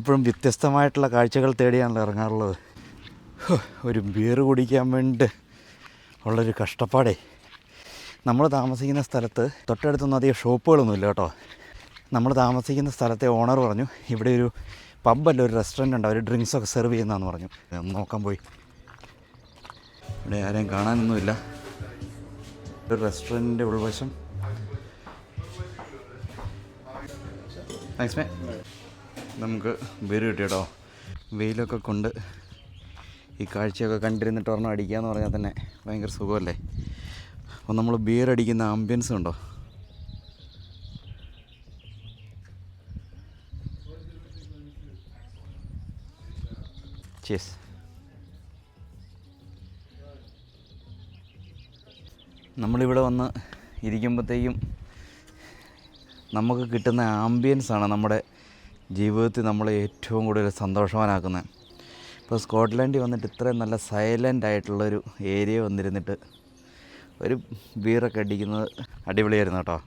എപ്പോഴും വ്യത്യസ്തമായിട്ടുള്ള കാഴ്ചകൾ തേടിയാണല്ലോ ഇറങ്ങാറുള്ളത്. ഒരു ബിയർ കുടിക്കാൻ വേണ്ടി ഉള്ളൊരു കഷ്ടപ്പാടേ. നമ്മൾ താമസിക്കുന്ന സ്ഥലത്ത് തൊട്ടടുത്തൊന്നും അധികം ഷോപ്പുകളൊന്നുമില്ല കേട്ടോ. നമ്മൾ താമസിക്കുന്ന സ്ഥലത്തെ ഓണർ പറഞ്ഞു ഇവിടെ ഒരു പബ്ബല്ല, ഒരു റെസ്റ്റോറൻ്റ് ഉണ്ട്, അവർ ഡ്രിങ്ക്സൊക്കെ സെർവ് ചെയ്യുന്നതെന്ന് പറഞ്ഞു. നോക്കാൻ പോയി. ഇവിടെ ആരെയും കാണാനൊന്നുമില്ല. ഒരു റെസ്റ്റോറൻറ്റിൻ്റെ ഉൾവശം. Thanks may. നമുക്ക് ബീർ കിട്ടി കേട്ടോ. വെയിലൊക്കെ കൊണ്ട് ഈ കാഴ്ചയൊക്കെ കണ്ടിരുന്നിട്ട് ഒരെണ്ണം അടിക്കുക എന്ന് പറഞ്ഞാൽ തന്നെ ഭയങ്കര സുഖമല്ലേ. അപ്പോൾ നമ്മൾ ബിയർ അടിക്കുന്ന ആംബിയൻസ് ഉണ്ടോ. cheers. നമ്മളിവിടെ വന്ന് ഇരിക്കുമ്പോഴത്തേക്കും നമുക്ക് കിട്ടുന്ന ആംബിയൻസാണ് നമ്മുടെ ജീവിതത്തിൽ നമ്മളെ ഏറ്റവും കൂടുതൽ സന്തോഷവാനാക്കുന്നത്. ഇപ്പോൾ സ്കോട്ട്ലൻഡിൽ വന്നിട്ട് ഇത്രയും നല്ല സൈലൻ്റ് ആയിട്ടുള്ളൊരു ഏരിയ വന്നിരുന്നിട്ട് ഒരു ബീറൊക്കെ അടിക്കുന്നത് അടിപൊളിയായിരുന്നു കേട്ടോ.